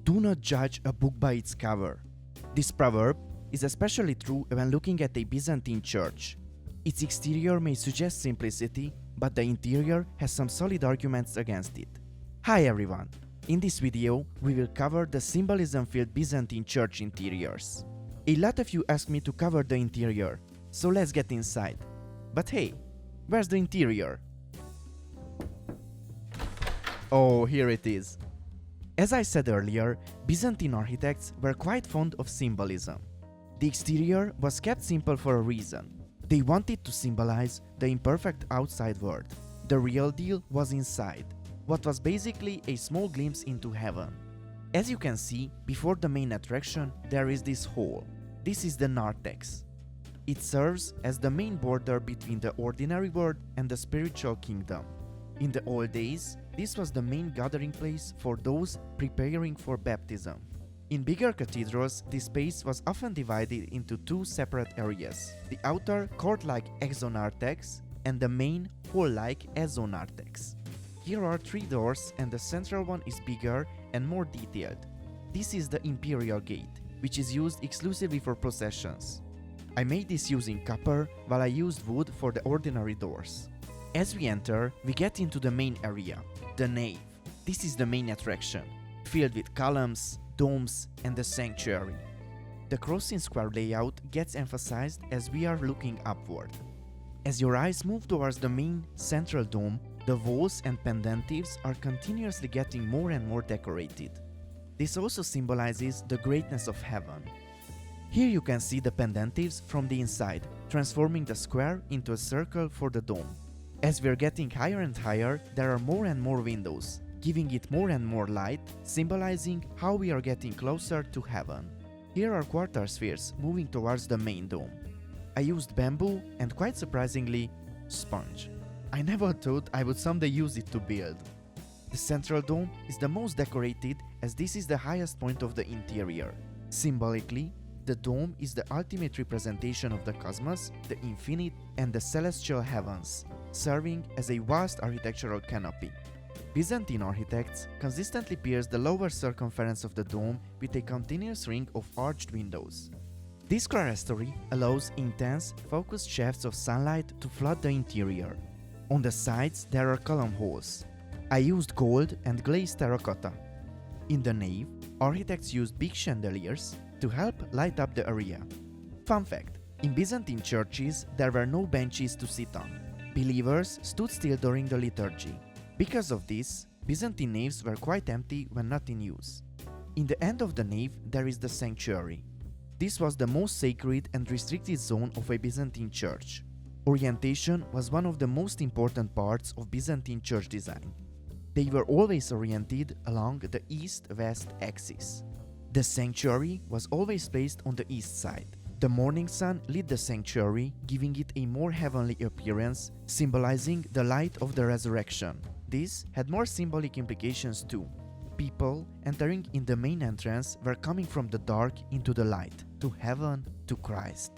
Do not judge a book by its cover. This proverb is especially true when looking at a Byzantine church. Its exterior may suggest simplicity, but the interior has some solid arguments against it. Hi everyone! In this video, we will cover the symbolism-filled Byzantine church interiors. A lot of you asked me to cover the interior, so let's get inside. But hey, where's the interior? Oh, here it is. As I said earlier, Byzantine architects were quite fond of symbolism. The exterior was kept simple for a reason. They wanted to symbolize the imperfect outside world. The real deal was inside, what was basically a small glimpse into heaven. As you can see, before the main attraction there is this hall. This is the Narthex. It serves as the main border between the ordinary world and the spiritual kingdom. In the old days, this was the main gathering place for those preparing for baptism. In bigger cathedrals, this space was often divided into two separate areas, the outer court-like exonarthex and the main hall-like esonarthex. Here are three doors and the central one is bigger and more detailed. This is the imperial gate, which is used exclusively for processions. I made this using copper while I used wood for the ordinary doors. As we enter, we get into the main area, the nave. This is the main attraction, filled with columns, domes and the sanctuary. The crossing square layout gets emphasized as we are looking upward. As your eyes move towards the main central dome, the walls and pendentives are continuously getting more and more decorated. This also symbolizes the greatness of heaven. Here you can see the pendentives from the inside, transforming the square into a circle for the dome. As we're getting higher and higher, there are more and more windows, giving it more and more light, symbolizing how we are getting closer to heaven. Here are quarter spheres moving towards the main dome. I used bamboo and, quite surprisingly, sponge. I never thought I would someday use it to build. The central dome is the most decorated as this is the highest point of the interior. Symbolically, the dome is the ultimate representation of the cosmos, the infinite and the celestial heavens, serving as a vast architectural canopy. Byzantine architects consistently pierced the lower circumference of the dome with a continuous ring of arched windows. This clerestory allows intense, focused shafts of sunlight to flood the interior. On the sides there are column holes. I used gold and glazed terracotta. In the nave, architects used big chandeliers to help light up the area. Fun fact, in Byzantine churches there were no benches to sit on. Believers stood still during the liturgy. Because of this, Byzantine naves were quite empty when not in use. In the end of the nave there is the sanctuary. This was the most sacred and restricted zone of a Byzantine church. Orientation was one of the most important parts of Byzantine church design. They were always oriented along the east-west axis. The sanctuary was always placed on the east side. The morning sun lit the sanctuary, giving it a more heavenly appearance, symbolizing the light of the resurrection. This had more symbolic implications too. People entering in the main entrance were coming from the dark into the light, to heaven, to Christ.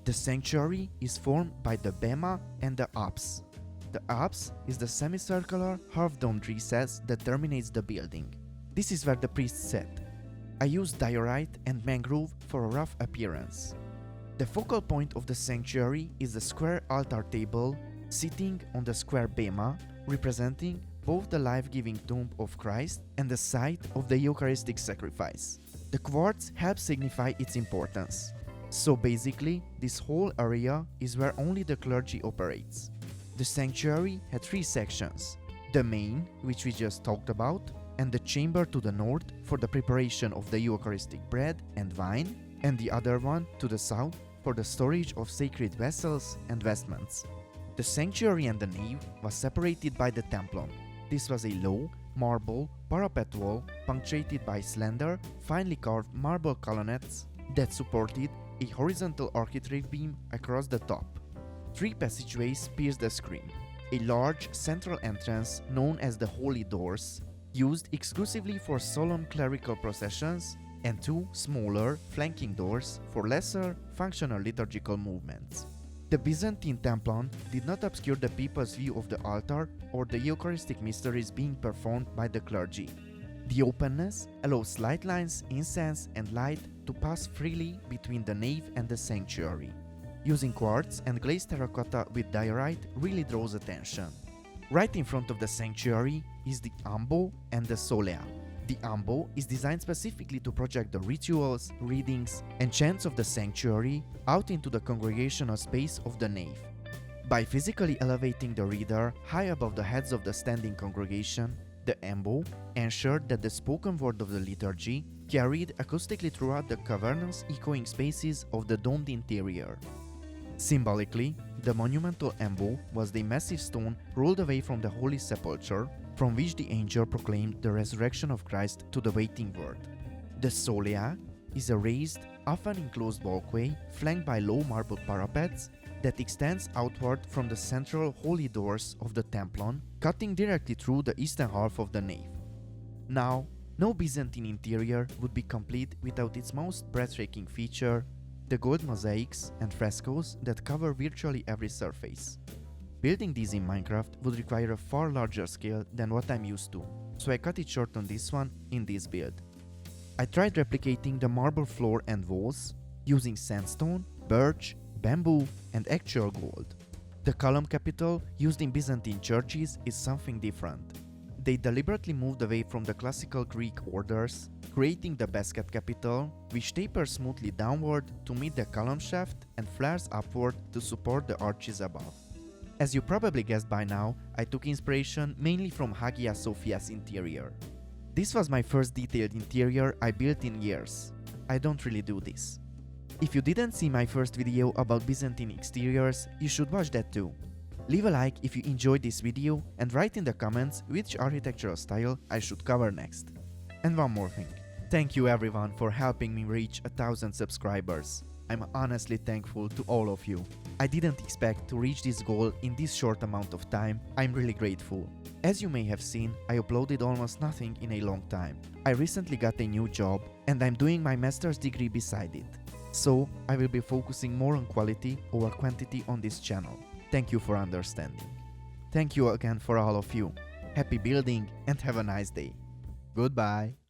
The sanctuary is formed by the bema and the apse. The apse is the semicircular, half-domed recess that terminates the building. This is where the priests sat. I used diorite and mangrove for a rough appearance. The focal point of the sanctuary is the square altar table sitting on the square bema, representing both the life-giving tomb of Christ and the site of the Eucharistic sacrifice. The quartz helps signify its importance. So basically, this whole area is where only the clergy operates. The sanctuary had three sections: the main, which we just talked about, and the chamber to the north for the preparation of the Eucharistic bread and wine, and the other one to the south for the storage of sacred vessels and vestments. The sanctuary and the nave was separated by the Templon. This was a low, marble, parapet wall punctuated by slender, finely carved marble colonnades that supported a horizontal architrave beam across the top. Three passageways pierce the screen. A large central entrance known as the Holy Doors, used exclusively for solemn clerical processions, and two smaller, flanking doors for lesser, functional liturgical movements. The Byzantine Templon did not obscure the people's view of the altar or the Eucharistic mysteries being performed by the clergy. The openness allows slight lines, incense, and light to pass freely between the nave and the sanctuary. Using quartz and glazed terracotta with diorite really draws attention. Right in front of the sanctuary is the Ambo and the Solea. The Ambo is designed specifically to project the rituals, readings, and chants of the sanctuary out into the congregational space of the nave. By physically elevating the reader high above the heads of the standing congregation, the Ambo ensured that the spoken word of the liturgy carried acoustically throughout the cavernous echoing spaces of the domed interior. Symbolically, the monumental Ambo was the massive stone rolled away from the Holy Sepulchre, from which the angel proclaimed the resurrection of Christ to the waiting world. The Solea is a raised, often enclosed walkway flanked by low marble parapets that extends outward from the central holy doors of the Templon, cutting directly through the eastern half of the nave. Now, no Byzantine interior would be complete without its most breathtaking feature, the gold mosaics and frescoes that cover virtually every surface. Building these in Minecraft would require a far larger scale than what I'm used to, so I cut it short on this one in this build. I tried replicating the marble floor and walls using sandstone, birch, bamboo, and actual gold. The column capital used in Byzantine churches is something different. They deliberately moved away from the classical Greek orders, creating the basket capital, which tapers smoothly downward to meet the column shaft and flares upward to support the arches above. As you probably guessed by now, I took inspiration mainly from Hagia Sophia's interior. This was my first detailed interior I built in years. I don't really do this. If you didn't see my first video about Byzantine exteriors, you should watch that too. Leave a like if you enjoyed this video and write in the comments which architectural style I should cover next. And one more thing. Thank you everyone for helping me reach 1,000 subscribers. I'm honestly thankful to all of you. I didn't expect to reach this goal in this short amount of time. I'm really grateful. As you may have seen, I uploaded almost nothing in a long time. I recently got a new job and I'm doing my master's degree beside it. So I will be focusing more on quality over quantity on this channel. Thank you for understanding. Thank you again for all of you. Happy building and have a nice day. Goodbye.